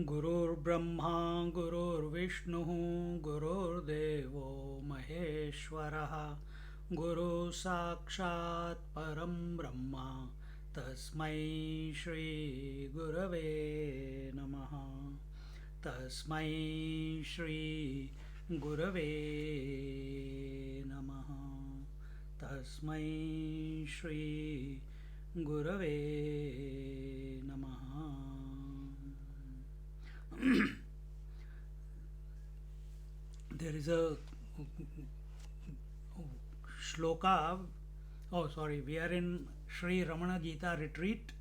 गुरुर्ब्रह्मा गुरुर्विष्णुः गुरुर्देवो महेश्वरः गुरु साक्षात् परं ब्रह्म तस्मै श्री गुरवे नमः तस्मै श्री गुरवे नमः तस्मै श्री गुरवे नमः there is a shloka. Oh, sorry, we are in Sri Ramana Gita retreat.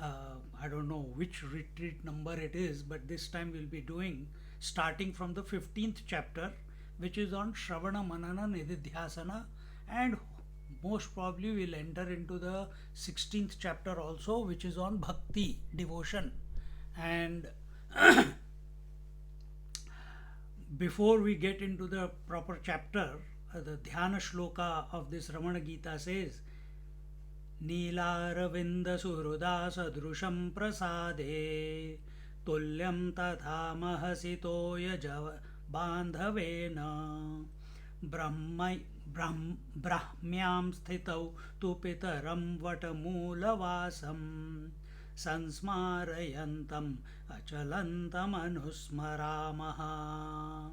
I don't know which retreat number it is, but this time we'll be doing starting from the 15th chapter, which is on Shravana Manana Nididhyasana, and most probably we'll enter into the 16th chapter also, which is on Bhakti, devotion. And before we get into the proper chapter, the Dhyana Shloka of this Ramana Gita says, Neelaravinda Suhruda Sadrusham Prasade Tulyam Tatha Mahasitoya Bandhavena Brahmyam Sthitau Tu Pitaram Vatamoolavasam Sansmarayantam Achalantam Anusmaramaha.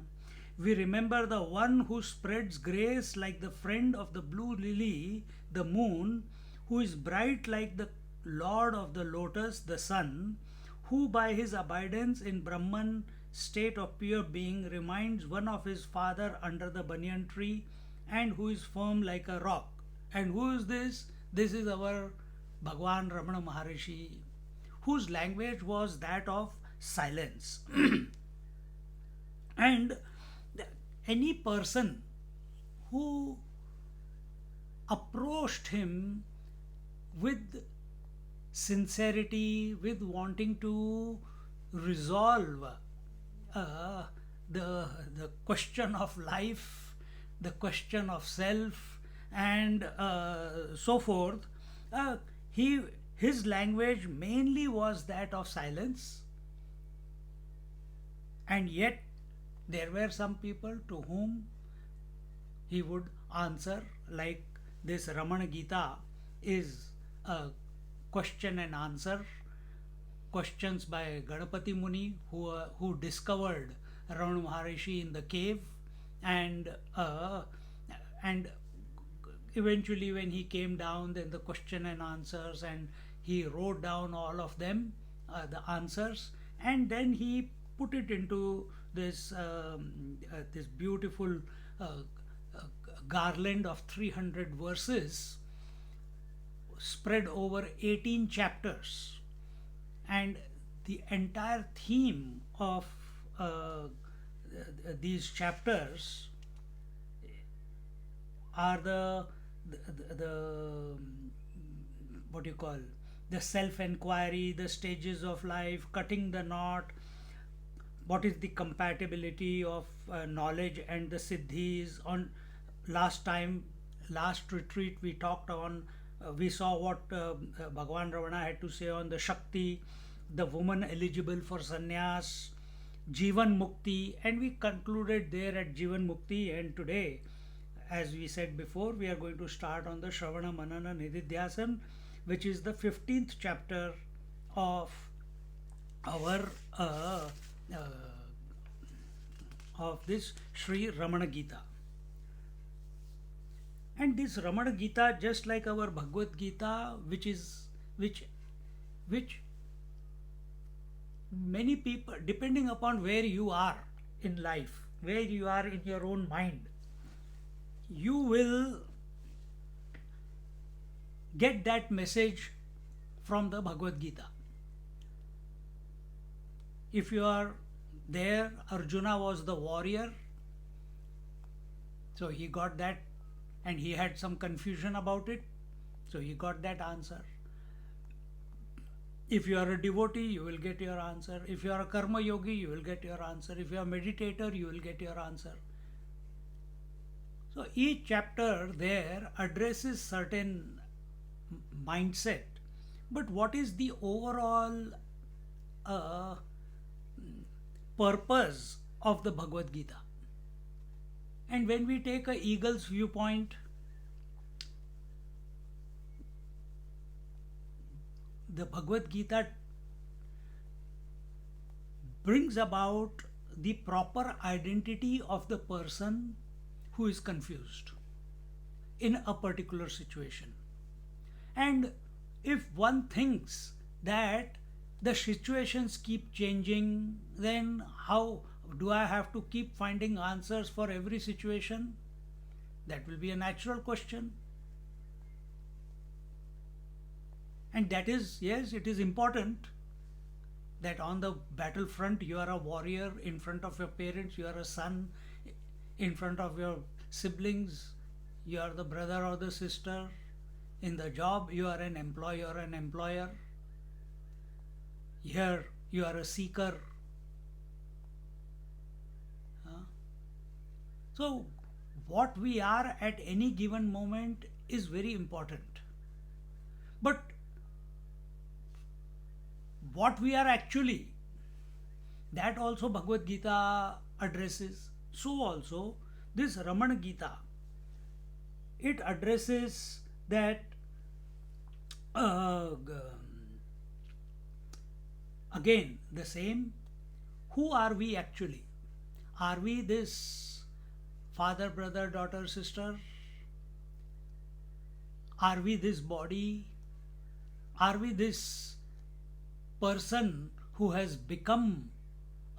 We remember the one who spreads grace like the friend of the blue lily, the moon, who is bright like the lord of the lotus, the sun, who by his abidance in Brahman state of pure being reminds one of his father under the banyan tree, and who is firm like a rock. And who is this? This is our Bhagwan Ramana Maharishi, whose language was that of silence. And any person who approached him with sincerity, with wanting to resolve the question of life, the question of self, and so forth, his language mainly was that of silence, and yet there were some people to whom he would answer, like this Ramana Gita is a question and answer. Questions by Ganapati Muni, who discovered Ramana Maharishi in the cave, and eventually when he came down, then the question and answers, and he wrote down all of them, the answers, and then he put it into this this beautiful garland of 300 verses spread over 18 chapters. And the entire theme of these chapters are the what do you call, the self enquiry, the stages of life, cutting the knot, what is the compatibility of knowledge and the siddhis. On last retreat we talked on, we saw what Bhagwan Ravana had to say on the Shakti, the woman eligible for sannyas, Jivan Mukti, and we concluded there at Jivan Mukti. And today, as we said before, we are going to start on the Shravana Manana Nididhyasan, which is the 15th chapter of our of this Sri Ramana Gita. And this Ramana Gita, just like our Bhagavad Gita, which many people, depending upon where you are in life, where you are in your own mind, you will get that message from the Bhagavad Gita. If you are there, Arjuna was the warrior, so he got that, and he had some confusion about it, so he got that answer. If you are a devotee, you will get your answer. If you are a karma yogi, you will get your answer. If you are a meditator, you will get your answer. So each chapter there addresses certain mindset, but what is the overall purpose of the Bhagavad Gita? And when we take a eagle's viewpoint, the Bhagavad Gita brings about the proper identity of the person who is confused in a particular situation. And if one thinks that the situations keep changing, then how do I have to keep finding answers for every situation? That will be a natural question. And that is, yes, it is important that on the battlefront you are a warrior, in front of your parents you are a son, in front of your siblings you are the brother or the sister, in the job you are an employee or an employer, here you are a seeker. So what we are at any given moment is very important. But what we are actually, that also Bhagavad Gita addresses. So also this Ramana Gita, it addresses that again the same, who are we actually? Are we this father, brother, daughter, sister? Are we this body? Are we this person who has become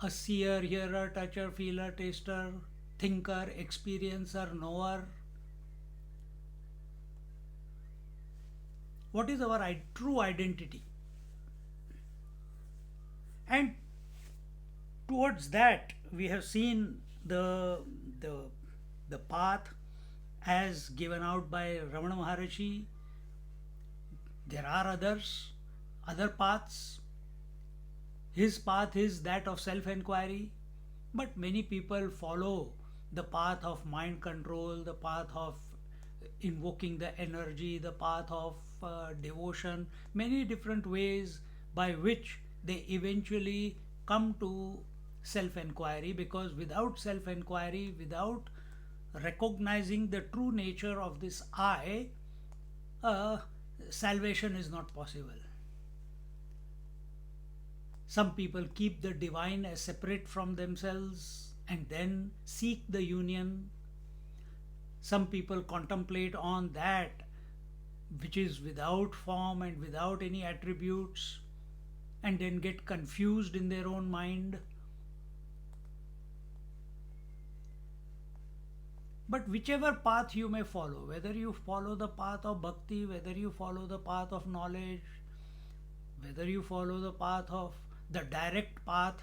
a seer, hearer, toucher, feeler, taster, thinker, experiencer, knower? What is our true identity? And towards that we have seen the path as given out by Ramana Maharshi. There are other paths. His path is that of self-enquiry, but many people follow the path of mind control, the path of invoking the energy, the path of devotion, many different ways by which they eventually come to self-enquiry, because without self-enquiry, without recognizing the true nature of this I, salvation is not possible. Some people keep the divine as separate from themselves and then seek the union. Some people contemplate on that which is without form and without any attributes and then get confused in their own mind. But whichever path you may follow, whether you follow the path of bhakti, whether you follow the path of knowledge, whether you follow the path of the direct path,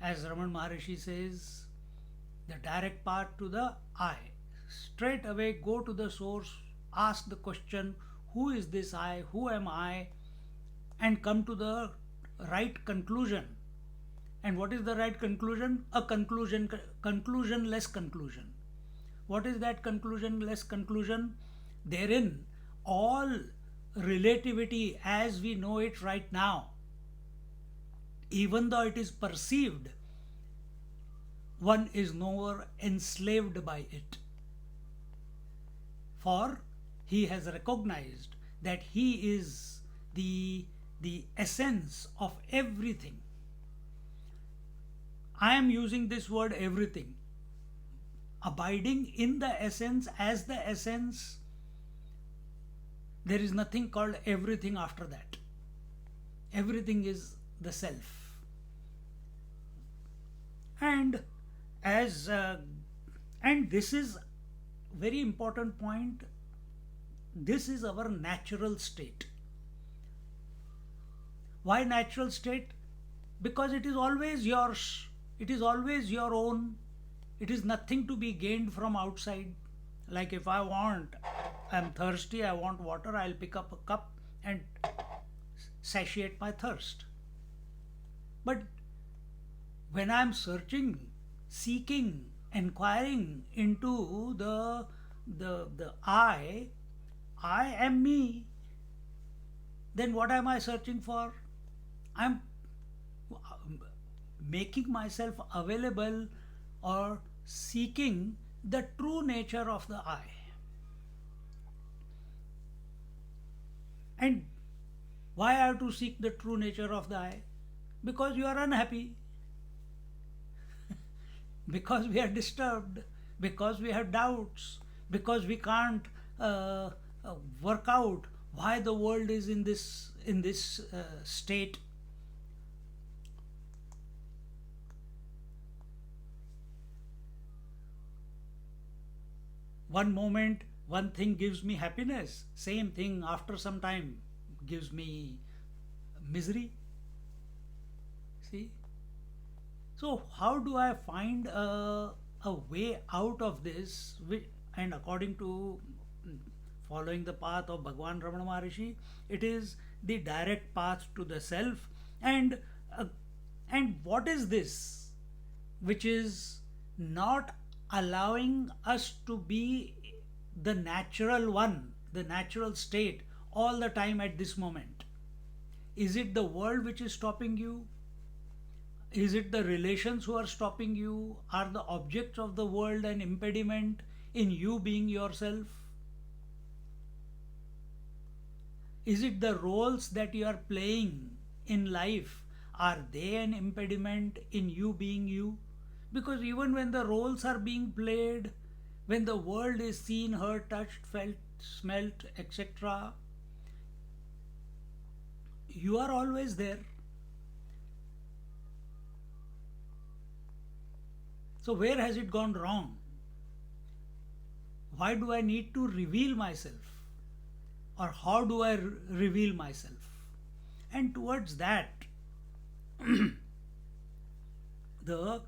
as Ramana Maharshi says, the direct path to the I. Straight away go to the source, ask the question, who is this I, who am I, and come to the right conclusion. And what is the right conclusion? A conclusionless conclusion. What is that conclusionless conclusion? Therein, all relativity as we know it right now, even though it is perceived, one is nowhere enslaved by it. For he has recognized that he is the essence of everything. I am using this word everything. Abiding in the essence as the essence, there is nothing called everything after that. Everything is the self. And this is very important point This is our natural state. Why natural state? Because it is always yours, it is always your own, it is nothing to be gained from outside. Like if I'm thirsty, I want water, I'll pick up a cup and satiate my thirst. But when I'm searching, seeking, inquiring into the I am me, then what am I searching for? I'm making myself available or seeking the true nature of the I. And why I have to seek the true nature of the I? Because you are unhappy, because we are disturbed, because we have doubts, because we can't uh, work out why the world is in this state. One moment one thing gives me happiness, same thing after some time gives me misery. See, so how do I find a way out of this? And according to following the path of Bhagwan Ramana Maharishi, it is the direct path to the self. And uh, and what is this which is not allowing us to be the natural one, the natural state all the time at this moment? Is it the world which is stopping you? Is it the relations who are stopping you? Are the objects of the world an impediment in you being yourself? Is it the roles that you are playing in life? Are they an impediment in you being you? Because even when the roles are being played, when the world is seen, heard, touched, felt, smelt, etc., you are always there. So, where has it gone wrong? Why do I need to reveal myself? Or how do I reveal myself? And towards that, the,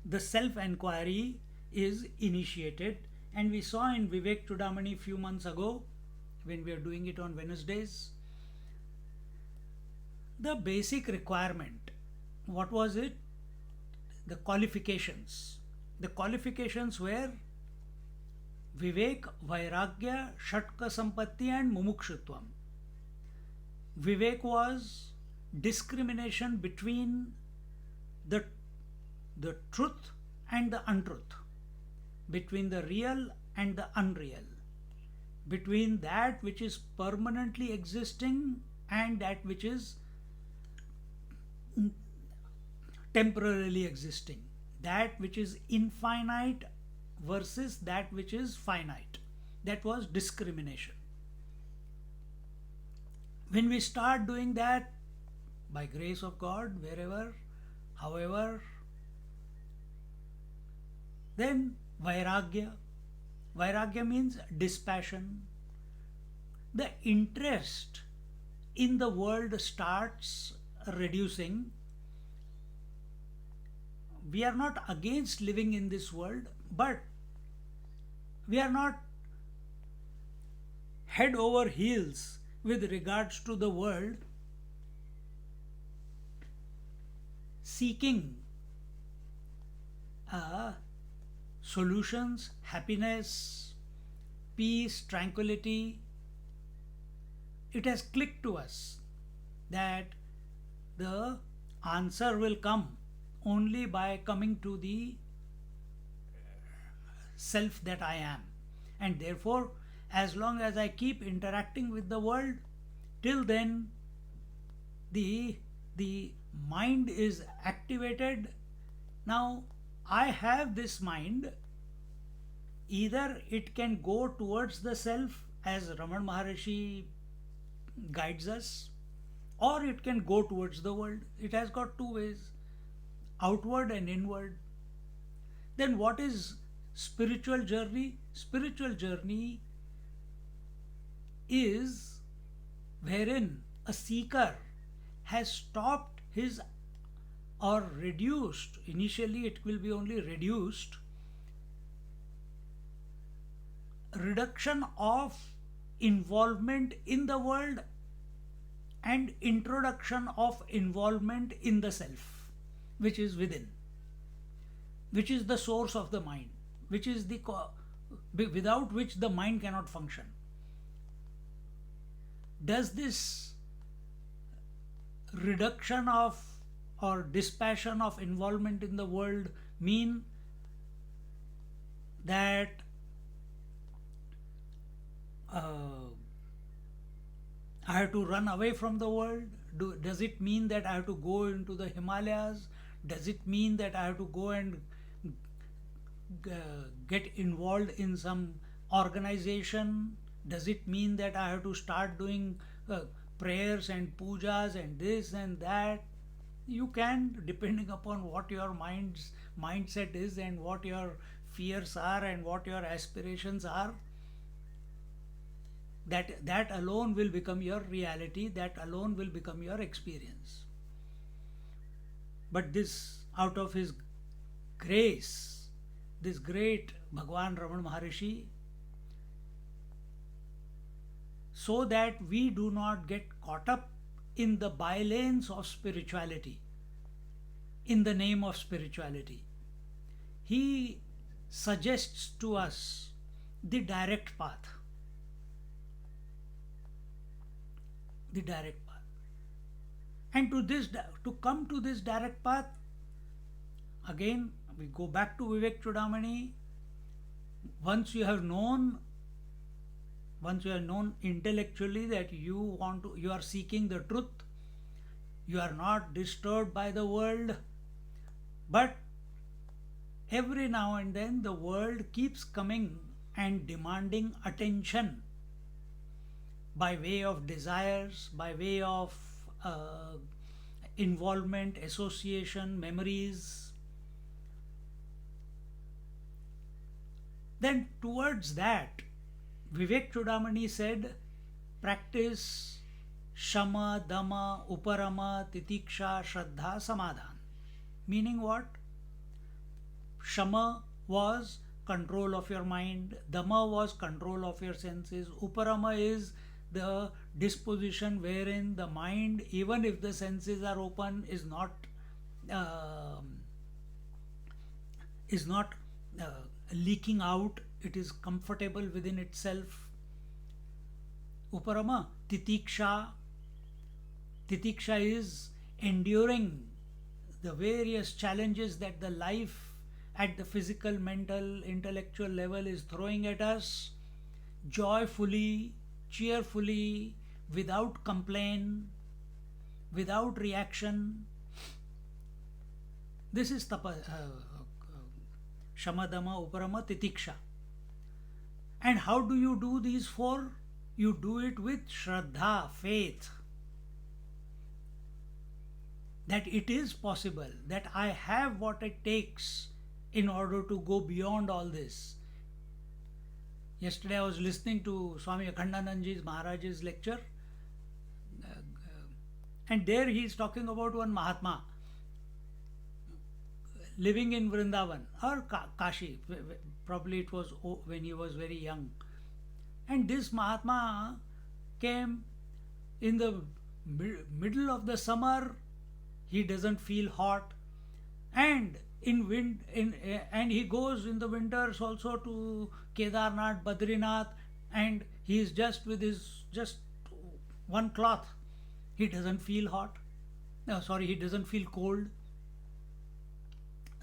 the self enquiry is initiated. And we saw in Vivek Chudamani few months ago, when we are doing it on Wednesdays, the basic requirement. What was it? The qualifications. The qualifications were Vivek, Vairagya, Shatka Sampatti, and Mumukshutvam. Vivek was discrimination between the, the truth and the untruth, between the real and the unreal, between that which is permanently existing and that which is temporarily existing, that which is infinite versus that which is finite. That was discrimination. When we start doing that, by grace of God, wherever, however, then Vairagya. Vairagya means dispassion. The interest in the world starts reducing. We are not against living in this world, but we are not head over heels with regards to the world, seeking solutions, happiness, peace, tranquility. It has clicked to us that the answer will come only by coming to the self that I am. And therefore, as long as I keep interacting with the world, till then the mind is activated. Now I have this mind, either it can go towards the self as Raman Maharishi guides us, or it can go towards the world. It has got two ways, outward and inward. Then what is spiritual journey? Spiritual journey is wherein a seeker has stopped his or reduced, initially it will be only reduced, reduction of involvement in the world and introduction of involvement in the self, which is within, which is the source of the mind, which is the without which the mind cannot function. Does this reduction of or dispassion of involvement in the world mean that I have to run away from the world? Does it mean that I have to go into the Himalayas? Does it mean that I have to go and get involved in some organization? Does it mean that I have to start doing prayers and pujas and this and that? You can, depending upon what your mindset is and what your fears are and what your aspirations are. That alone will become your reality, that alone will become your experience. But this, out of his grace, this great Bhagwan Ramana Maharishi, so that we do not get caught up in the bylanes of spirituality, in the name of spirituality, he suggests to us the direct path. The direct path. And to come to this direct path, again we go back to Vivek Chudamani. Once you have known intellectually that you are seeking the truth, you are not disturbed by the world, but every now and then the world keeps coming and demanding attention by way of desires, by way of involvement, association, memories. Then towards that, Vivek Chudamani said, practice Shama, Dama, Uparama, Titiksha, Shraddha, Samadhan. Meaning what? Shama was control of your mind, Dama was control of your senses, Uparama is the disposition wherein the mind, even if the senses are open, is not leaking out. It is comfortable within itself. Uparama, Titiksha. Titiksha is enduring the various challenges that the life at the physical, mental, intellectual level is throwing at us, joyfully, cheerfully, without complaint, without reaction. This is Shamadama, Uparama, Titiksha. And how do you do these four? You do it with Shraddha, faith, that it is possible, that I have what it takes in order to go beyond all this. Yesterday I was listening to Swami Akhandanandji Maharaj's lecture, and there he is talking about one Mahatma living in Vrindavan or Kashi. Probably it was when he was very young. And this Mahatma came in the middle of the summer. He doesn't feel hot, and and he goes in the winters also to Kedarnath, Badrinath, and he is just with his just one cloth. He doesn't feel hot. No, sorry, he doesn't feel cold.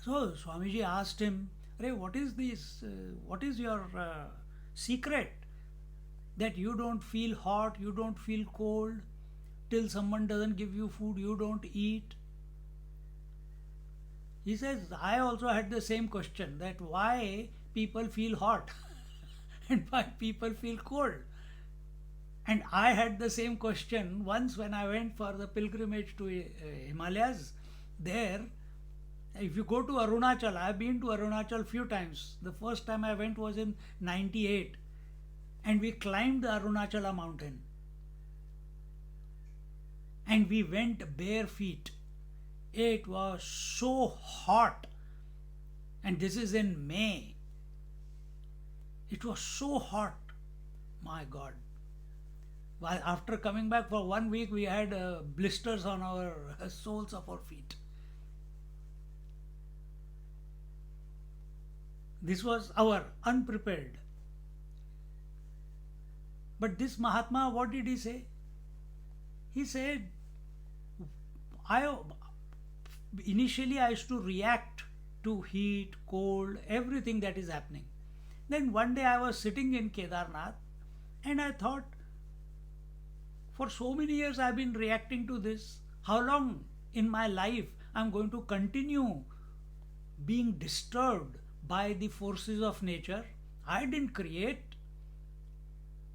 So Swamiji asked him, "Hey, what is this? What is your secret that you don't feel hot, you don't feel cold, till someone doesn't give you food, you don't eat?" He says, I also had the same question, that why people feel hot and why people feel cold. And I had the same question once when I went for the pilgrimage to Himalayas. There, if you go to Arunachal, I've been to Arunachal few times. The first time I went was in 98. and we climbed the Arunachala mountain and we went bare feet. It was so hot, and this is in May. It was so hot, my God. While after coming back for 1 week, we had blisters on our soles of our feet. This was our unprepared. But this Mahatma, what did he say? He said, I initially I used to react to heat, cold, everything that is happening. Then one day I was sitting in Kedarnath and I thought, for so many years I've been reacting to this. How long in my life I'm going to continue being disturbed by the forces of nature? I didn't create.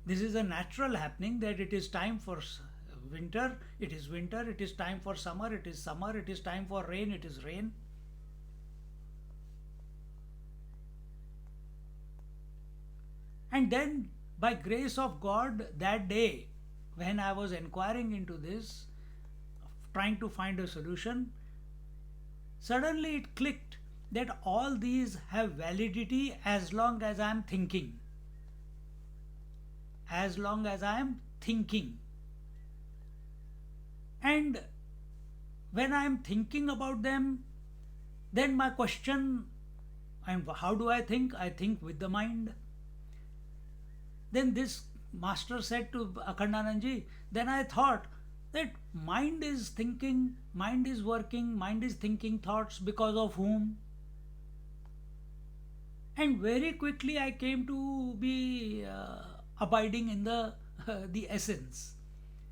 This is a natural happening that it is time for winter, it is winter, it is time for summer, it is summer, it is time for rain, it is rain. And then, by grace of God, that day, when I was inquiring into this, trying to find a solution, suddenly it clicked that all these have validity as long as I am thinking. As long as I am thinking. And when I am thinking about them, then my question, and how do I think? I think with the mind. Then this master said to Akhandanandji, then I thought that mind is thinking, mind is working, mind is thinking thoughts because of whom? And very quickly I came to be abiding in the essence.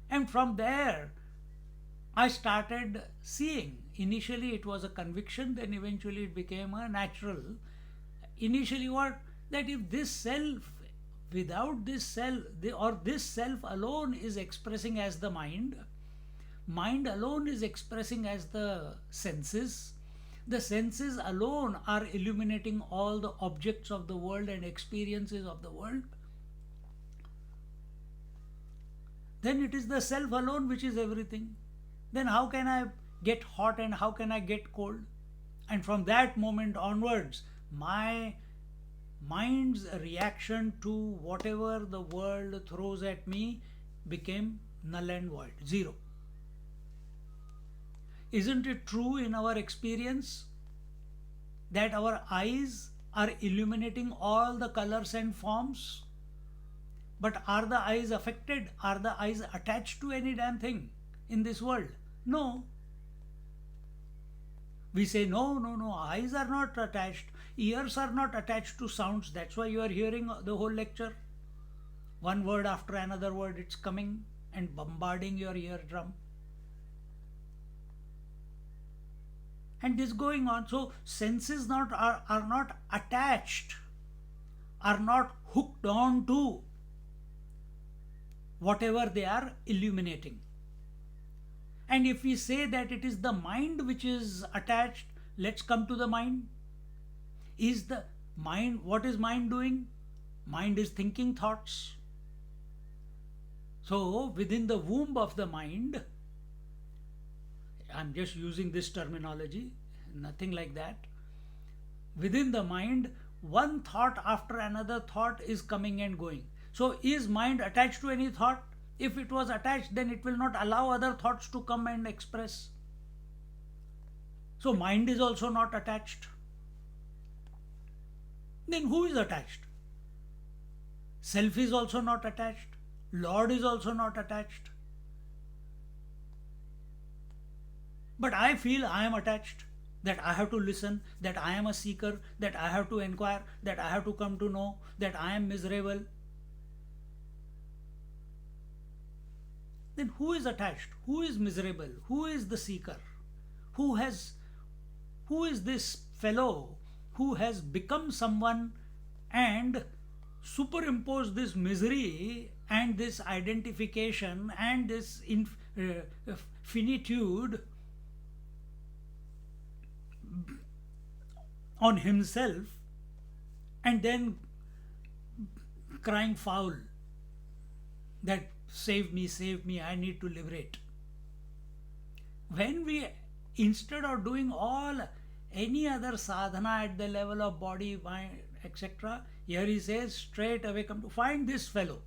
And from there, I started seeing. Initially it was a conviction, then eventually it became a natural. Initially what? That if this self, without this self, or this self alone is expressing as the mind alone is expressing as the senses alone are illuminating all the objects of the world and experiences of the world, then it is the self alone which is everything. Then how can I get hot and how can I get cold? And from that moment onwards, my mind's reaction to whatever the world throws at me became null and void, zero. Isn't it true in our experience that our eyes are illuminating all the colors and forms? But are the eyes affected? Are the eyes attached to any damn thing in this world? No. We say, no, eyes are not attached, ears are not attached to sounds. That's why you are hearing the whole lecture. One word after another word, it's coming and bombarding your eardrum. And this going on. So senses are not attached, are not hooked on to whatever they are illuminating. And if we say that it is the mind which is attached, let's come to the mind. Is the mind, what is mind doing? Mind is thinking thoughts. So within the womb of the mind, I'm just using this terminology, nothing like that. Within the mind, one thought after another thought is coming and going. So is mind attached to any thought? If it was attached, then it will not allow other thoughts to come and express. So mind is also not attached. Then who is attached? Self is also not attached. Lord is also not attached. But I feel I am attached, that I have to listen, that I am a seeker, that I have to inquire, that I have to come to know, that I am miserable. Then who is attached? Who is miserable? Who is the seeker? Who is this fellow who has become someone and superimposed this misery and this identification and this finitude on himself, and then crying foul that save me, I need to liberate. When we, instead of doing all any other sadhana at the level of body, mind, etc., here he says straight away come to find this fellow.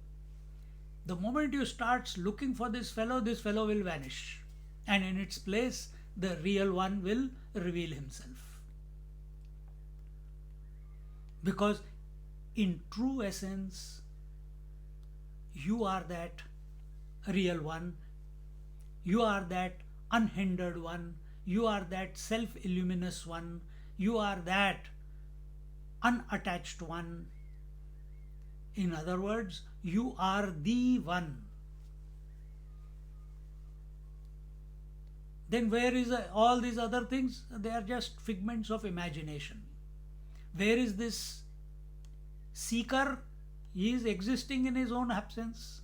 The moment you start looking for this fellow will vanish, and in its place the real one will reveal himself. Because in true essence, you are that real one, you are that unhindered one, you are that self illuminous one, you are that unattached one. In other words, you are the one. Then where is all these other things? They are just figments of imagination. Where is this seeker? He is existing in his own absence.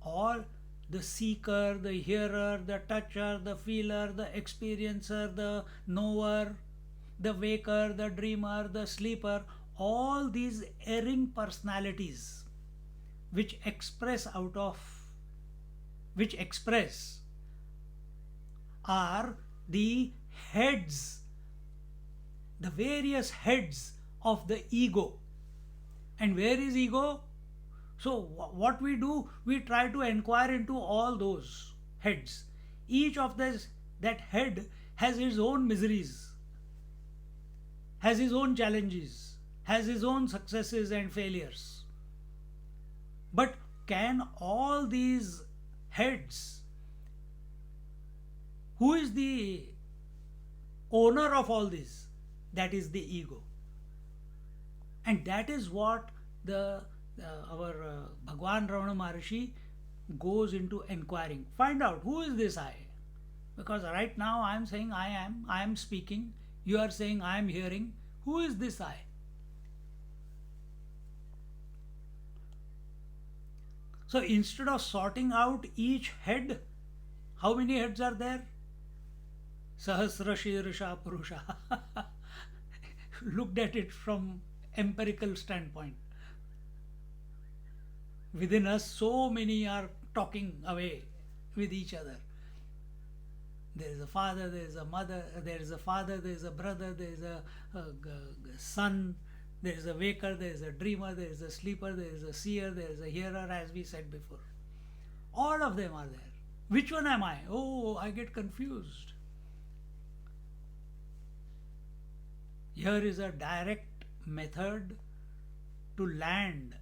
All the seeker, the hearer, the toucher, the feeler, the experiencer, the knower, the waker, the dreamer, the sleeper, all these erring personalities which express are the heads, the various heads of the ego. And where is ego? So what we do, we try to inquire into all those heads. Each of that head has his own miseries, has his own challenges, has his own successes and failures. But can all these heads, who is the owner of all this? That is the ego. And that is what our Bhagwan Ramana Maharshi goes into inquiring. Find out who is this I. Because right now I am saying I am speaking, you are saying I am hearing. Who is this I? So instead of sorting out each head, how many heads are there? Sahasra Shirsha Purusha. Looked at it from empirical standpoint. Within us, so many are talking away with each other. There is a father, there is a mother, there is a father, there is a brother, there is a son, there is a waker, there is a dreamer, there is a sleeper, there is a seer, there is a hearer, as we said before. All of them are there. Which one am I? Oh, I get confused. Here is a direct method to land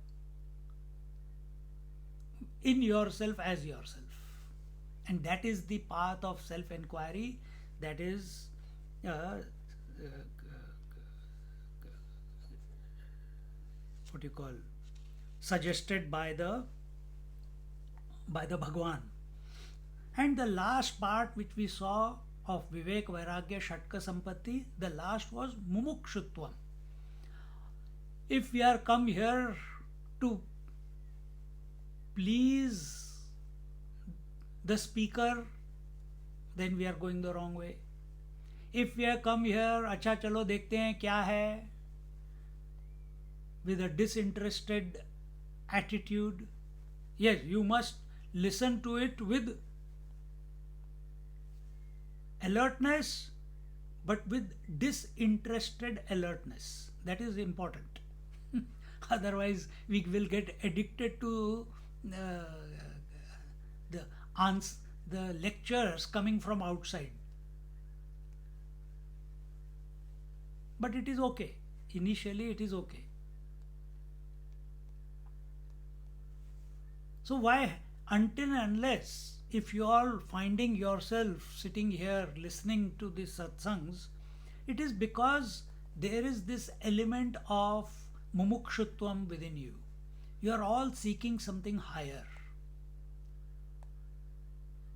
in yourself as yourself. And that is the path of self-inquiry that is suggested by the Bhagwan. And the last part which we saw of Vivek Vairagya Shatka Sampatti, the last was Mumukshutvam. If we are come here to please the speaker, then we are going the wrong way. If we have come here, अच्छा चलो देखते हैं क्या है, with a disinterested attitude, yes, you must listen to it with alertness, but with disinterested alertness. That is important. Otherwise, we will get addicted to the lectures coming from outside. But it is okay. Initially, it is okay. So why, until and unless, if you are finding yourself sitting here listening to these satsangs, it is because there is this element of mumukshutvam within you. You are all seeking something higher.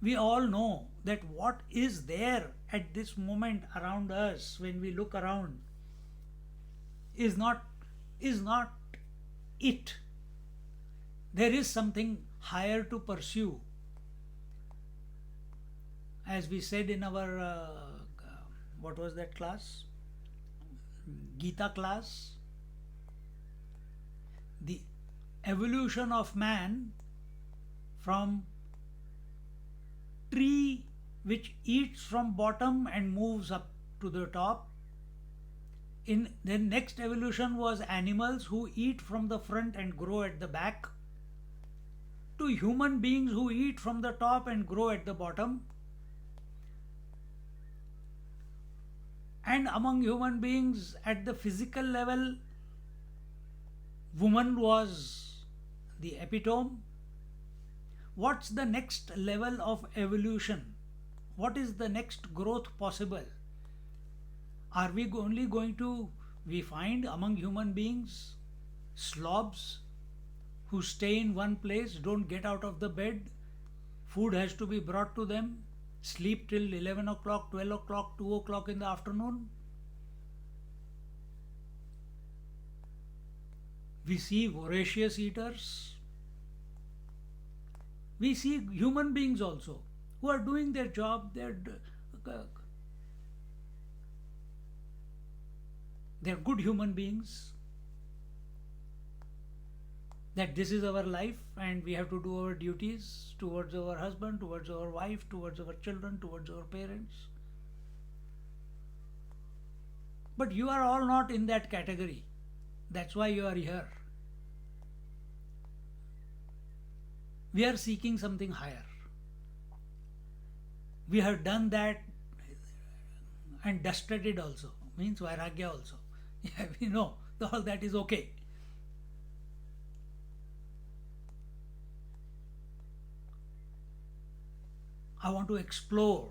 We all know that what is there at this moment around us when we look around is not it. There is something higher to pursue. As we said in our, what was that class? Gita class. The evolution of man from tree which eats from bottom and moves up to the top. In the next evolution was animals who eat from the front and grow at the back, to human beings who eat from the top and grow at the bottom. And among human beings at the physical level, woman was the epitome. What's the next level of evolution? What is the next growth possible? Are we only going to, we find among human beings slobs who stay in one place, don't get out of the bed, food has to be brought to them, sleep till 11 o'clock, 12 o'clock, 2 o'clock in the afternoon? We see voracious eaters. We see human beings also who are doing their job, they're good human beings. That this is our life and we have to do our duties towards our husband, towards our wife, towards our children, towards our parents. But you are all not in that category. That's why you are here. We are seeking something higher. We have done that and dusted it also. Means Vairagya also. Yeah, we know all that is okay. I want to explore.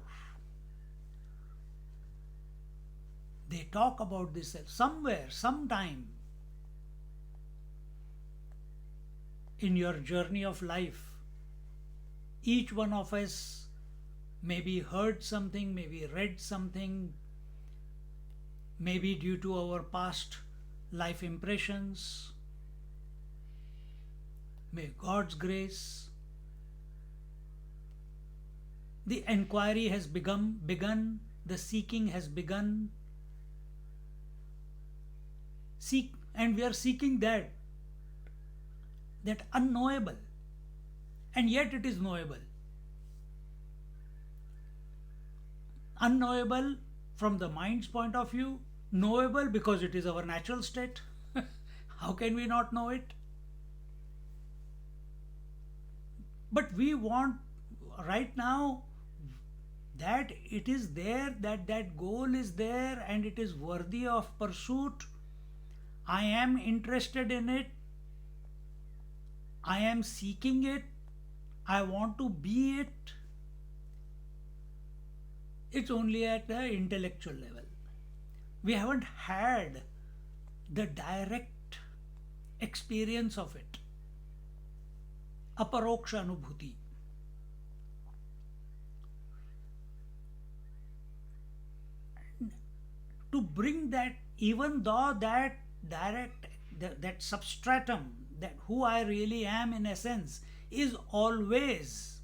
They talk about this somewhere, sometime in your journey of life. Each one of us maybe heard something, maybe read something, maybe due to our past life impressions. May God's grace. The enquiry has begun, the seeking has begun. Seek, and we are seeking that unknowable, and yet it is knowable. Unknowable from the mind's point of view, knowable because it is our natural state. How can we not know it? But we want right now that it is there, that goal is there and it is worthy of pursuit. I am interested in it. I am seeking it. I want to be it. It's only at the intellectual level. We haven't had the direct experience of it. Aparoksha anubhuti. To bring that, even though that direct, that substratum, that who I really am in essence, is always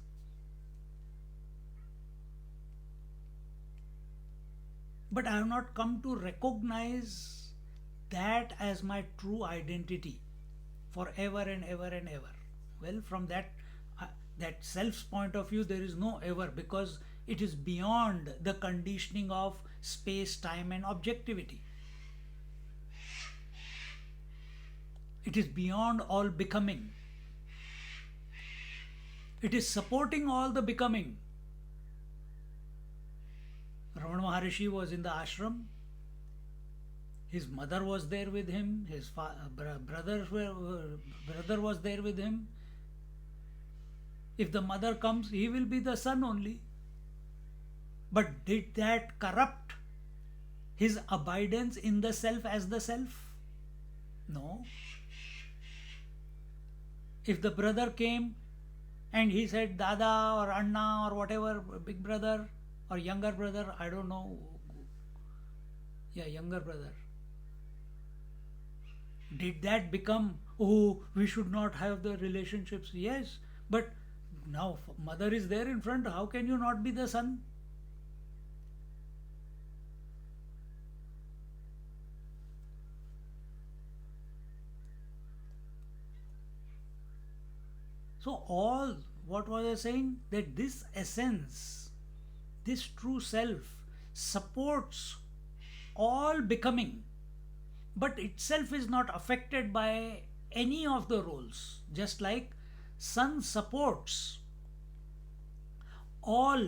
but I have not come to recognize that as my true identity forever and ever and ever. Well, from that self's point of view, there is no ever, because it is beyond the conditioning of space, time, and objectivity. It is beyond all becoming. It is supporting all the becoming. Ramana Maharishi was in the ashram. His mother was there with him. His brother was there with him. If the mother comes, he will be the son only. But did that corrupt his abidance in the self as the self? No. If the brother came and he said Dada or Anna or whatever, big brother or younger brother, I don't know. Yeah, younger brother. Did that become, oh, we should not have the relationships? Yes, but now mother is there in front. How can you not be the son? So, all what was I saying? That this essence, this true self, supports all becoming, but itself is not affected by any of the roles. Just like sun supports all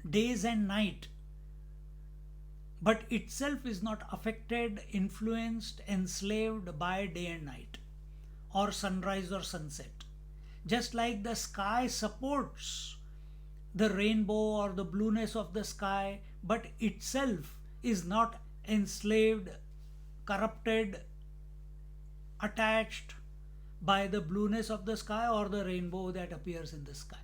days and night, but itself is not affected, influenced, enslaved by day and night, or sunrise or sunset. Just like the sky supports the rainbow or the blueness of the sky, but itself is not enslaved, corrupted, attached by the blueness of the sky or the rainbow that appears in the sky.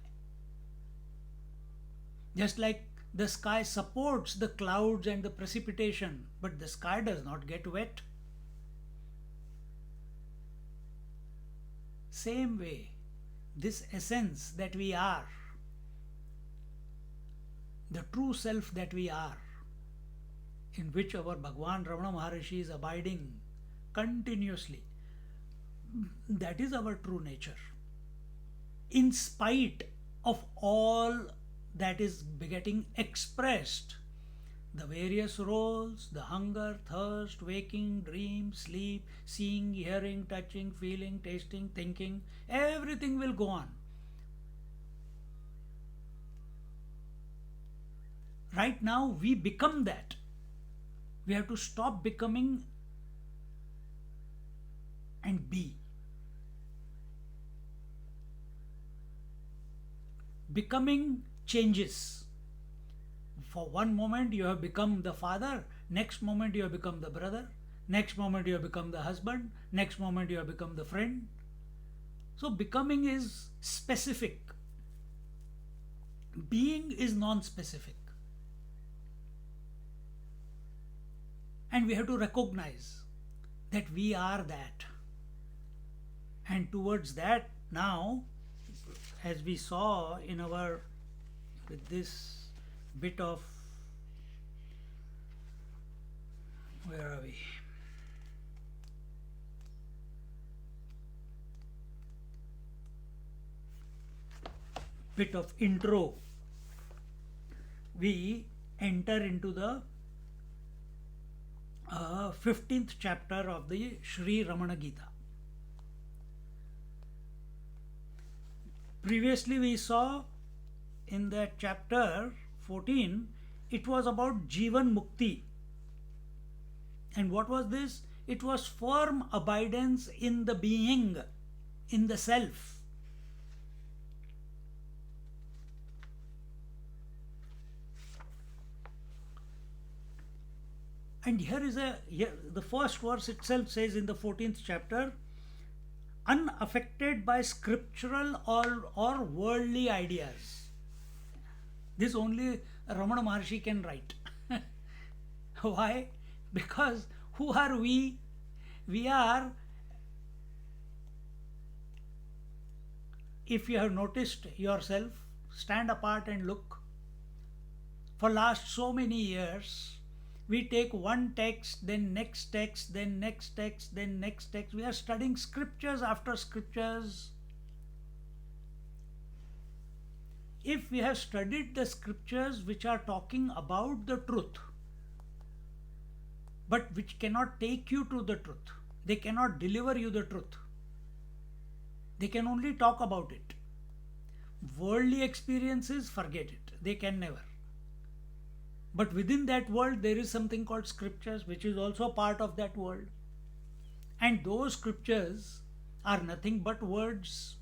Just like the sky supports the clouds and the precipitation, but the sky does not get wet. Same way, this essence that we are, the true self that we are, in which our Bhagwan Ramana Maharishi is abiding continuously, that is our true nature. In spite of all that is getting expressed, the various roles, the hunger, thirst, waking, dream, sleep, seeing, hearing, touching, feeling, tasting, thinking, everything will go on. Right now, we become that. We have to stop becoming and be. Becoming changes. For one moment you have become the father, next moment you have become the brother, next moment you have become the husband, next moment you have become the friend. So becoming is specific, being is non-specific. And we have to recognize that we are that. And towards that, now, as we saw in our, with this bit of, where are we? Bit of intro, we enter into the 15th chapter of the Sri Ramana Gita. Previously we saw in that chapter 14, it was about Jivan Mukti. And what was this? It was firm abidance in the being, in the self. And the first verse itself says in the 14th chapter, unaffected by scriptural or worldly ideas. This only Ramana Maharshi can write. Why? Because who are we? We are, if you have noticed yourself, stand apart and look. For last so many years, we take one text, then next text, then next text, then next text. We are studying scriptures after scriptures. If we have studied the scriptures which are talking about the truth, but which cannot take you to the truth, they cannot deliver you the truth. They can only talk about it. Worldly experiences, forget it. They can never. But within that world, there is something called scriptures, which is also part of that world. And those scriptures are nothing but words.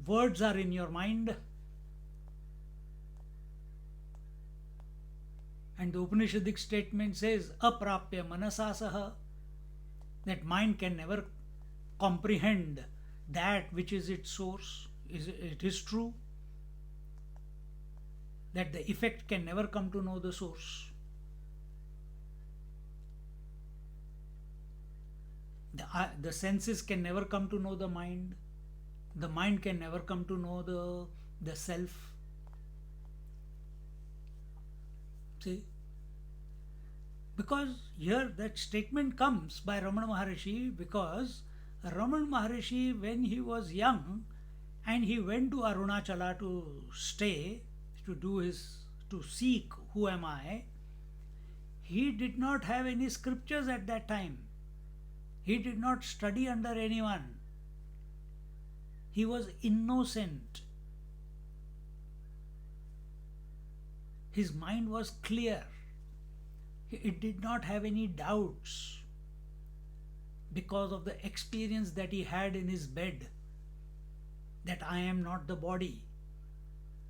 Words are in your mind. And the Upanishadic statement says, aprapya manasasaha, that mind can never comprehend that which is its source. It is true that the effect can never come to know the source. The senses can never come to know the mind. The mind can never come to know the self. See? Because here that statement comes by Ramana Maharishi, because Ramana Maharishi, when he was young, and he went to Arunachala to stay, to do his, to seek who am I. He did not have any scriptures at that time. He did not study under anyone. He was innocent. His mind was clear. It did not have any doubts because of the experience that he had in his bed, that I am not the body.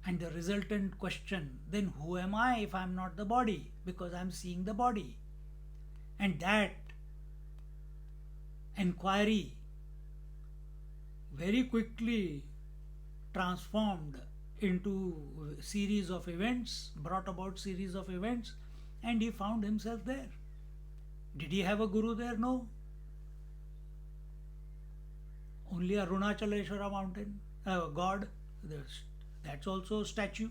And the resultant question, then who am I if I am not the body? Because I am seeing the body. And that inquiry very quickly transformed into a series of events, brought about series of events, and he found himself there. Did he have a guru there? No. Only Arunachaleshwara mountain, God, that's also a statue,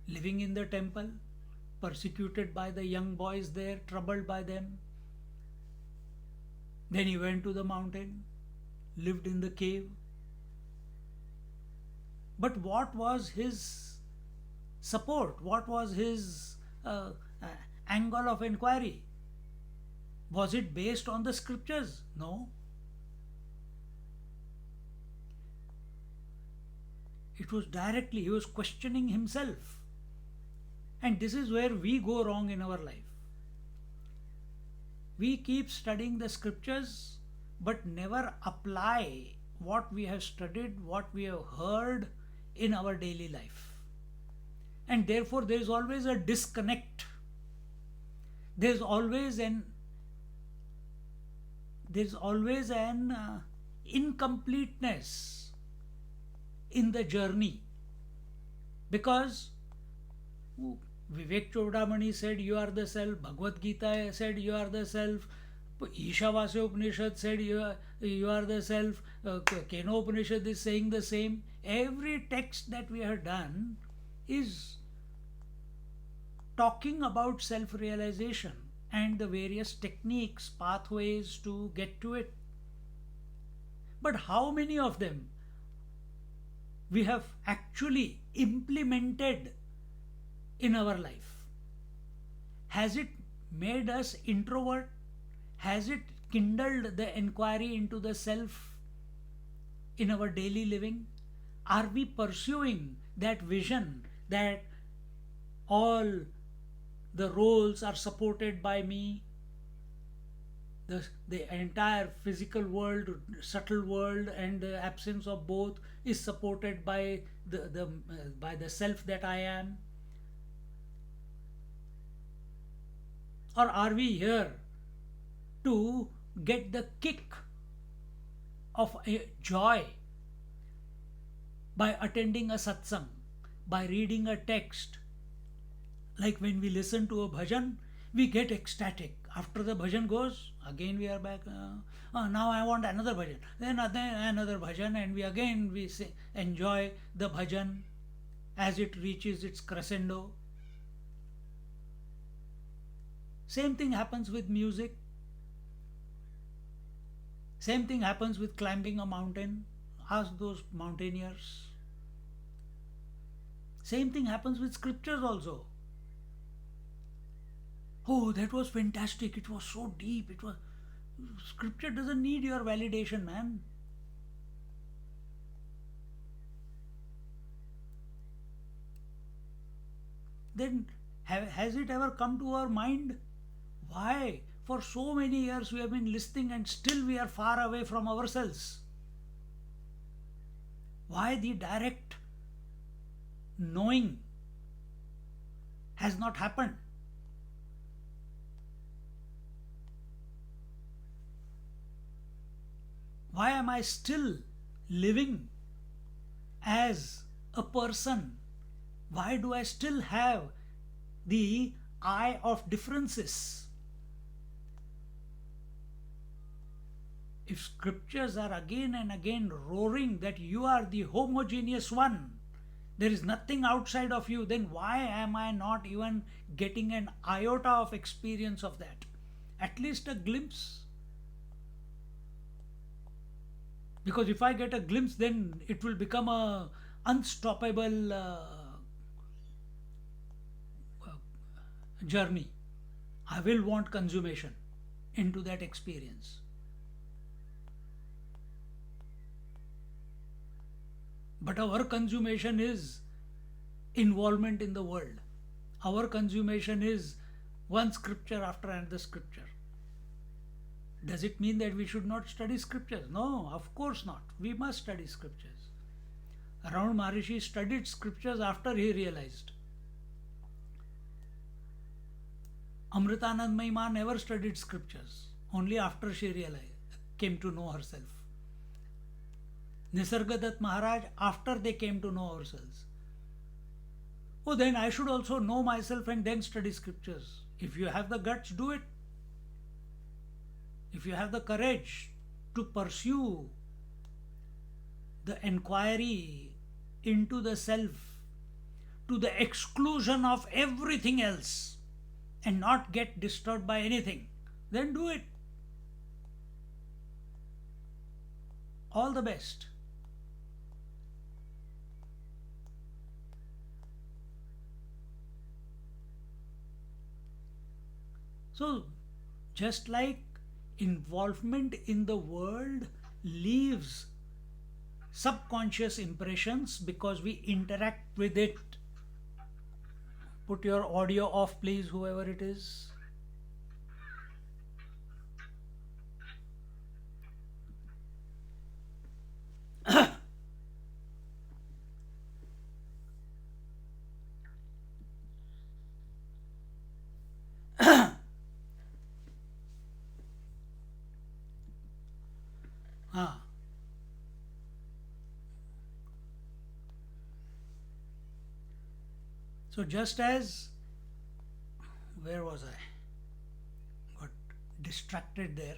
living in the temple, persecuted by the young boys there, troubled by them. Then he went to the mountain, lived in the cave. But what was his support? What was his angle of inquiry? Was it based on the scriptures? No. It was directly, he was questioning himself. And this is where we go wrong in our life. We keep studying the scriptures but never apply what we have studied, what we have heard in our daily life. And therefore there is always a disconnect. There is always an incompleteness in the journey, because Vivek Chodamani said you are the self, Bhagavad Gita said you are the self, Ishavasya Upanishad said you are the self, Keno Upanishad is saying the same. Every text that we have done is talking about self-realization and the various techniques, pathways to get to it. But how many of them we have actually implemented in our life? Has it made us introvert? Has it kindled the inquiry into the self in our daily living? Are we pursuing that vision that all the roles are supported by me? The entire physical world, subtle world, and the absence of both is supported by the self that I am? Or are we here to get the kick of a joy by attending a satsang, by reading a text? Like when we listen to a bhajan, we get ecstatic. After the bhajan goes, again we are back. Now I want another bhajan. Then another bhajan, and we enjoy the bhajan as it reaches its crescendo. Same thing happens with music. Same thing happens with climbing a mountain. Ask those mountaineers. Same thing happens with scriptures also. Oh, that was fantastic. It was so deep. Scripture doesn't need your validation, man. Then has it ever come to our mind? Why? For so many years we have been listening and still we are far away from ourselves. Why the direct knowing has not happened? Why am I still living as a person? Why do I still have the eye of differences? If scriptures are again and again roaring that you are the homogeneous one, there is nothing outside of you, then why am I not even getting an iota of experience of that? At least a glimpse. Because if I get a glimpse, then it will become a unstoppable journey. I will want consummation into that experience. But our consummation is involvement in the world. Our consummation is one scripture after another scripture. Does it mean that we should not study scriptures? No, of course not. We must study scriptures. Ramana Maharishi studied scriptures after he realized. Amritanandmayi Ma never studied scriptures, only after she realized, came to know herself. Nisargadatta Maharaj, after they came to know ourselves. Oh, then I should also know myself and then study scriptures. If you have the guts, do it. If you have the courage to pursue the inquiry into the self to the exclusion of everything else and not get disturbed by anything, then do it. All the best. So, just like involvement in the world leaves subconscious impressions because we interact with it. Put your audio off, please, whoever it is. Ah. So just as, where was I? Got distracted there.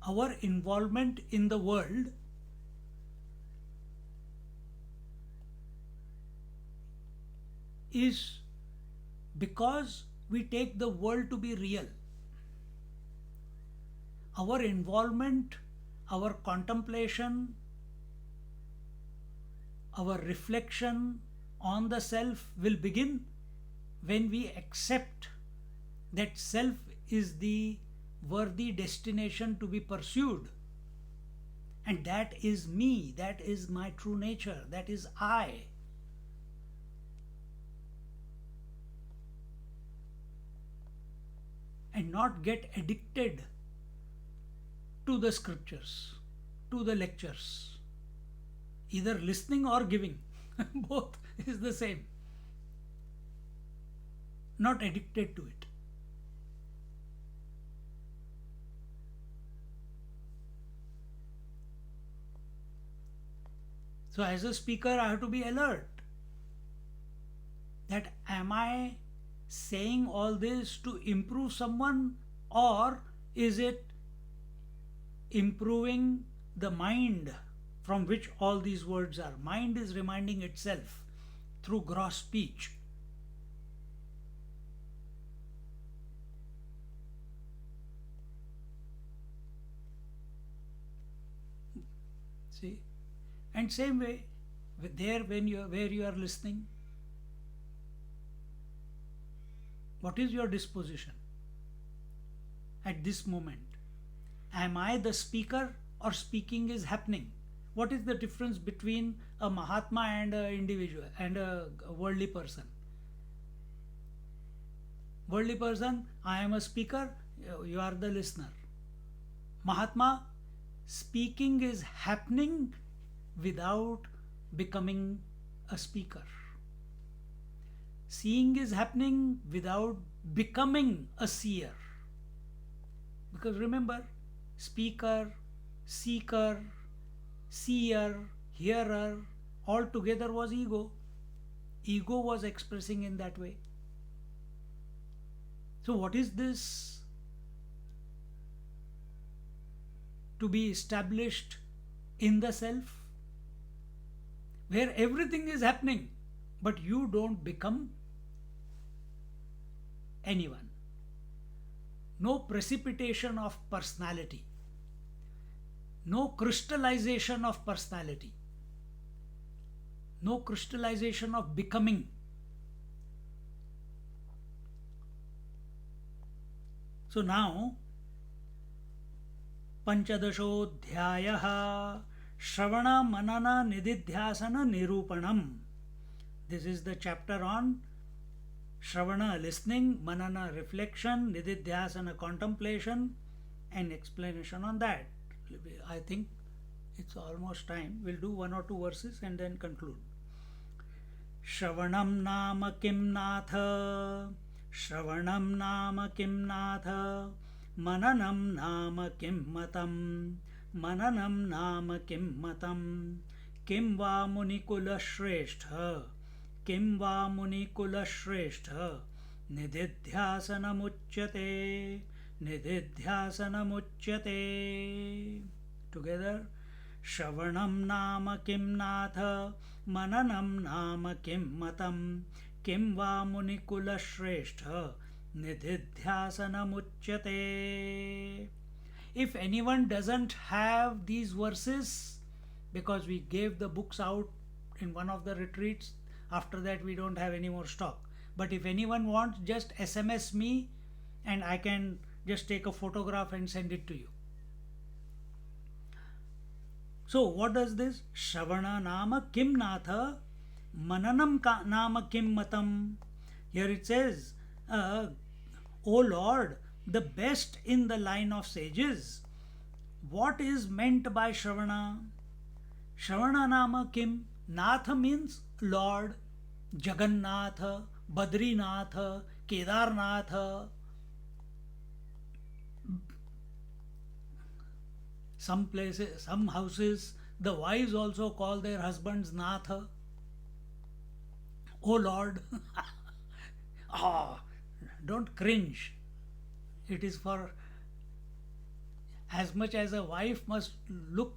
Our involvement in the world is because we take the world to be real. Our involvement, our contemplation, our reflection on the self will begin when we accept that self is the worthy destination to be pursued. And that is me, that is my true nature, that is I. And not get addicted to the scriptures, to the lectures, either listening or giving. Both is the same. Not addicted to it. So as a speaker, I have to be alert that am I saying all this to improve someone, or is it improving the mind from which all these words are? Mind is reminding itself through gross speech. See? And same way, there when you where you are listening, what is your disposition at this moment? Am I the speaker or speaking is happening? What is the difference between a Mahatma and an individual and a worldly person? Worldly person, I am a speaker, you are the listener. Mahatma, speaking is happening without becoming a speaker. Seeing is happening without becoming a seer. Because remember, speaker, seeker, seer, hearer, all together was ego. Ego was expressing in that way. So what is this to be established in the self? Where everything is happening, but you don't become anyone. No precipitation of personality, no crystallization of personality, no crystallization of becoming. So now, Panchadashodhyayah Shravana Manana Nididhyasana Nirupanam. This is the chapter on Shravana, listening, Manana, reflection, Nididhyasana, contemplation, and explanation on that. I think it's almost time. We'll do one or two verses and then conclude. Shravanam nama kim natha, Shravanam nama kim natha, Mananam nama kim matam, Mananam nama kim matam, Kim va munikula shrestha, Kim va munikula shrestha, Nididhyasanamuchyate, Nididhyasanamuchyate. Together, Shravanam nama kim natha, Mananam nama kim matam, Kim va munikula shrestha, Nididhyasanamuchyate. If anyone doesn't have these verses, because we gave the books out in one of the retreats, after that we don't have any more stock. But if anyone wants, just SMS me and I can just take a photograph and send it to you. So what does this? Shravana nama kim natha, Mananam nama kim matam. Here it says, O Lord, the best in the line of sages. What is meant by Shravana? Shravana nama kim? Natha means Lord, Jagannatha, Badrinatha, Kedarnatha. Some places, some houses, the wives also call their husbands Natha. Oh Lord. Don't cringe. It is for, as much as a wife must look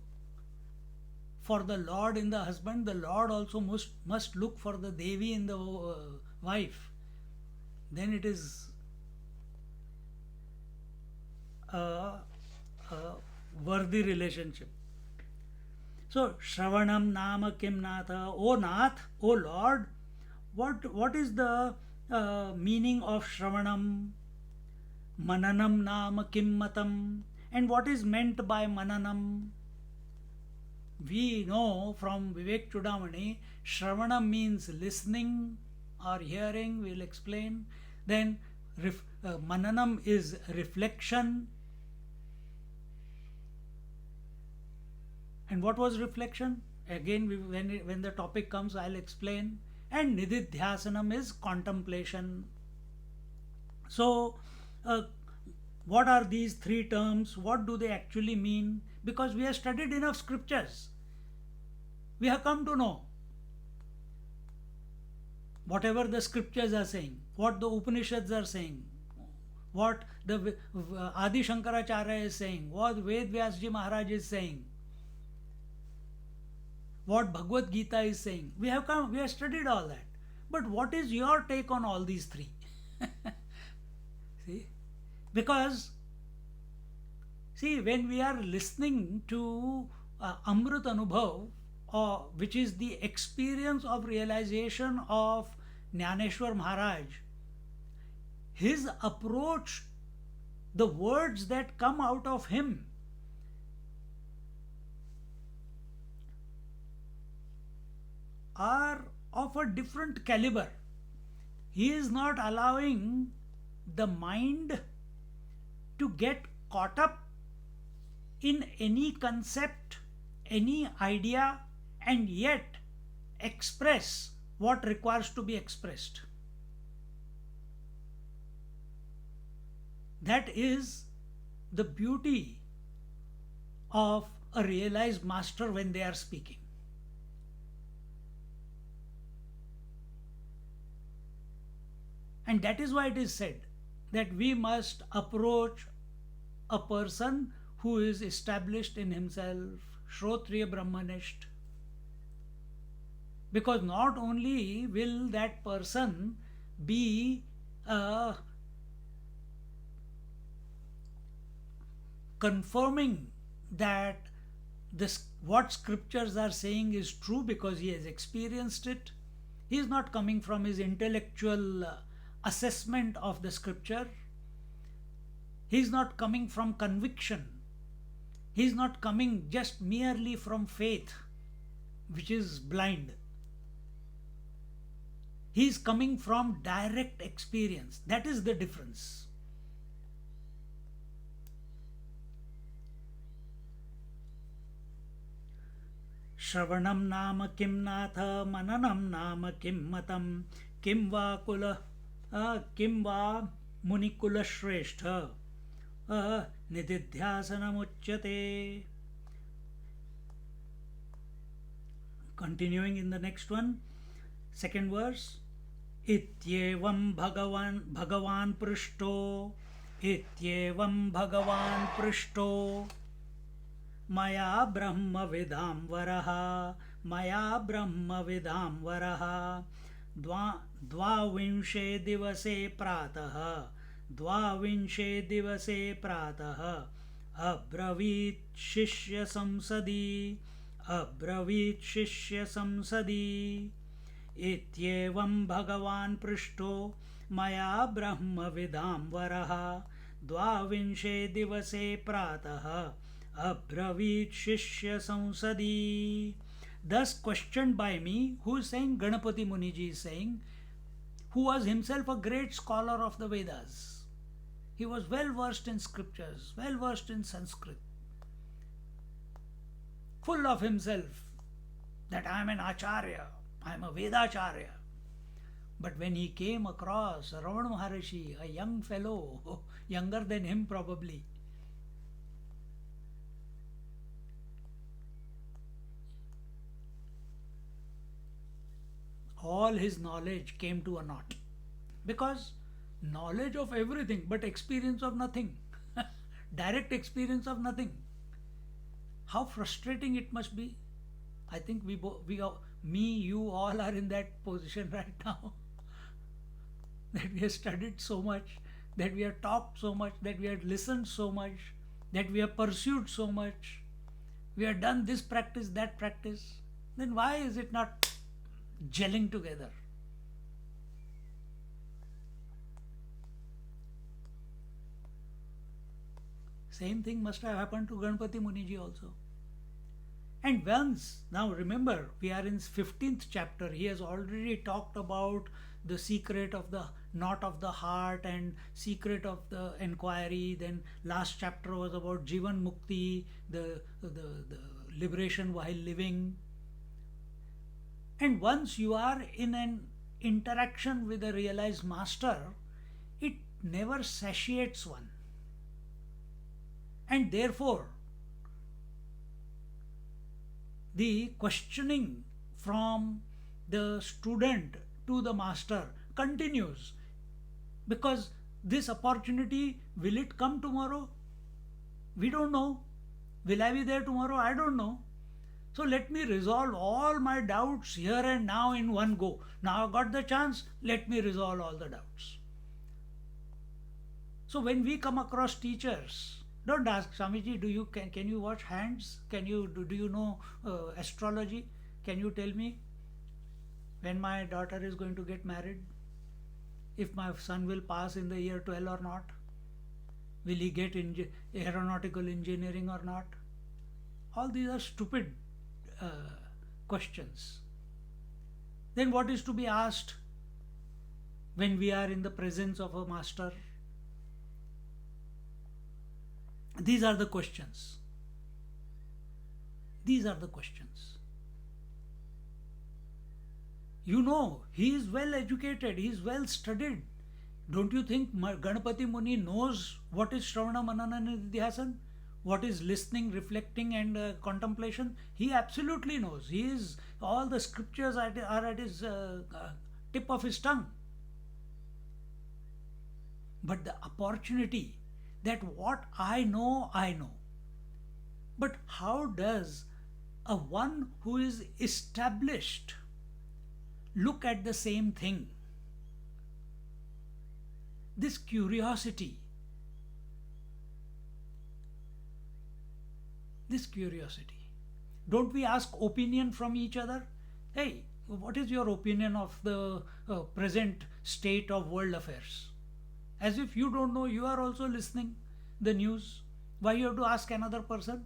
for the Lord in the husband, the Lord also must look for the Devi in the wife. Then it is a worthy relationship. So, Shravanam nama kim natha, O Nath, O Lord, what is the meaning of Shravanam? Mananam nama kim matam. And what is meant by Mananam? We know from Vivek Chudamani, Shravanam means listening or hearing, we'll explain. Then Mananam is reflection. And what was reflection? Again, when the topic comes, I'll explain. And Nididhyasanam is contemplation. So, what are these three terms? What do they actually mean? Because we have studied enough scriptures. We have come to know whatever the scriptures are saying, what the Upanishads are saying, what the Adi Shankaracharya is saying, what Ved Vyasji Maharaj is saying, what Bhagavad Gita is saying. We have studied all that. But what is your take on all these three? See? Because, see, when we are listening to Amrit Anubhav, which is the experience of realization of Jnaneshwar Maharaj, his approach, the words that come out of him, are of a different caliber. He is not allowing the mind to get caught up in any concept, any idea, and yet express what requires to be expressed. That is the beauty of a realized master when they are speaking. And that is why it is said that we must approach a person who is established in himself, Shrotriya Brahmanist. Because not only will that person be confirming that this what scriptures are saying is true because he has experienced it. He is not coming from his intellectual assessment of the scripture. He is not coming from conviction. He is not coming just merely from faith, which is blind. He is coming from direct experience. That is the difference. श्रवणं नाम किं नाथ मननं नाम किं मतं किं वा किं वा मुनिकुलश्रेष्ठ निदिध्यासनमुच्यते. Continuing in the next one, second verse. इत्येवं भगवान् पृष्टो इत्येवं भगवान् पृष्टो मया ब्रह्मविदां वरः मया ब्रह्मविदां वरः द्वाविंशे दिवसे प्रातः द्वाविंशे दिवसे प्रातः अब्रवीत् शिष्य संसदि इत्येवं भगवान् पृष्टो मया ब्रह्मविदां वरः द्वाविंशे दिवसे प्रातः अब्रवीत् शिष्य संसदि. Thus questioned by me, who is saying? Ganapati Muniji is saying, who was himself a great scholar of the Vedas. He was well versed in scriptures, well versed in Sanskrit, full of himself that I am an Acharya, I am a Vedacharya. But when he came across Ravana Maharishi, a young fellow, younger than him probably, all his knowledge came to a naught. Because knowledge of everything but experience of nothing, direct experience of nothing. How frustrating it must be. I think me, you all are in that position right now. That we have studied so much, that we have talked so much, that we have listened so much, that we have pursued so much, we have done this practice, that practice. Then why is it not gelling together? Same thing must have happened to Ganapati Muniji also. And once, now remember, we are in 15th chapter. He has already talked about the secret of the knot of the heart and secret of the inquiry. Then last chapter was about Jivan Mukti, the liberation while living. And once you are in an interaction with a realized master, it never satiates one. And therefore, the questioning from the student to the master continues, because this opportunity, will it come tomorrow? We don't know. Will I be there tomorrow? I don't know. So let me resolve all my doubts here and now in one go. Now I've got the chance, let me resolve all the doubts. So when we come across teachers, don't ask, Swamiji, can you watch hands? Do you know astrology? Can you tell me when my daughter is going to get married? If my son will pass in the year 12 or not? Will he get aeronautical engineering or not? All these are stupid questions. Then what is to be asked when we are in the presence of a master? These are the questions. These are the questions. You know, he is well educated, he is well studied. Don't you think Ganapati Muni knows what is Shravana, Manana and Nididhyasan? What is listening, reflecting and contemplation? He absolutely knows. All the scriptures are at his tip of his tongue. But the opportunity that what I know, I know. But how does a one who is established look at the same thing? This curiosity, This curiosity. Don't we ask opinion from each other? Hey, what is your opinion of the present state of world affairs? As if you don't know, you are also listening the news. Why you have to ask another person?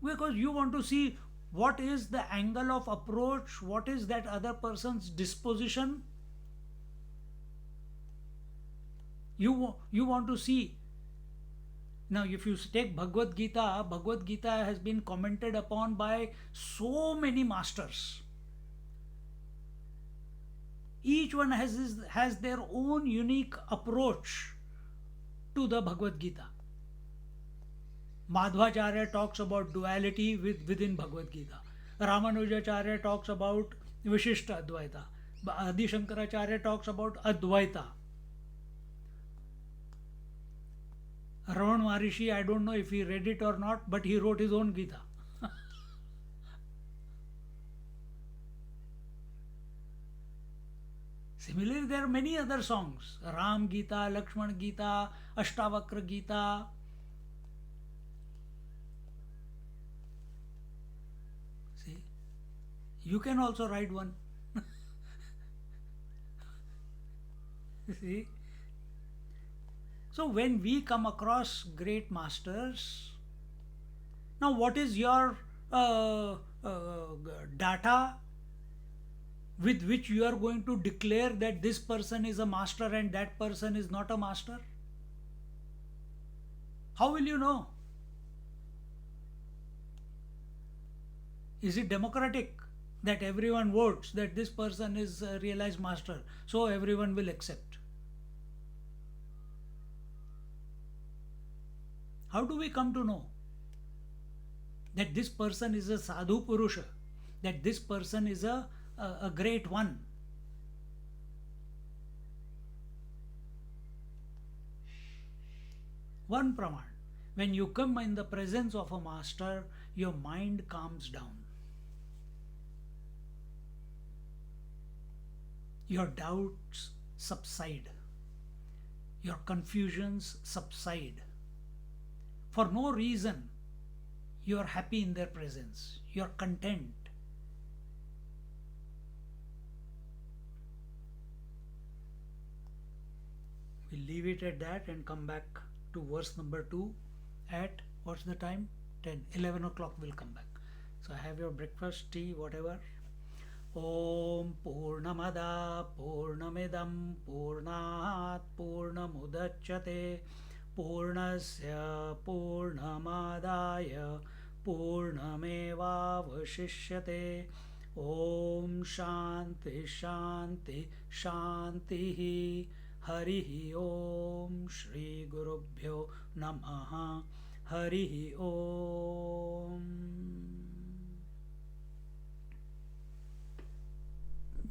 Because you want to see what is the angle of approach, what is that other person's disposition. You want to see. Now, if you take Bhagavad Gita has been commented upon by so many masters. Each one has their own unique approach to the Bhagavad Gita. Madhvacharya talks about duality within Bhagavad Gita. Ramanujacharya talks about Vishishta Advaita. Adi Shankaracharya talks about Advaita. Raman Maharishi, I don't know if he read it or not, but he wrote his own Gita. Similarly, there are many other songs. Ram Gita, Lakshman Gita, Ashtavakra Gita. See, you can also write one. See? So when we come across great masters, now what is your data with which you are going to declare that this person is a master and that person is not a master? How will you know? Is it democratic that everyone votes that this person is a realized master, so everyone will accept? How do we come to know that this person is a sadhu purusha, that this person is a great one? One praman. When you come in the presence of a master, your mind calms down. Your doubts subside. Your confusions subside. For no reason, you are happy in their presence. You are content. We'll leave it at that and come back to verse number 2 at, what's the time? 10, 11 o'clock we'll come back. So have your breakfast, tea, whatever. Om Purnamada Purnamidam Purnat Purnamudachyate Purnasya Purnamadaya Purnamevavashishyate. Om Shanti Shanti Shanti. Harihi Om. Shri Gurubhyo Namaha. Harihi Om.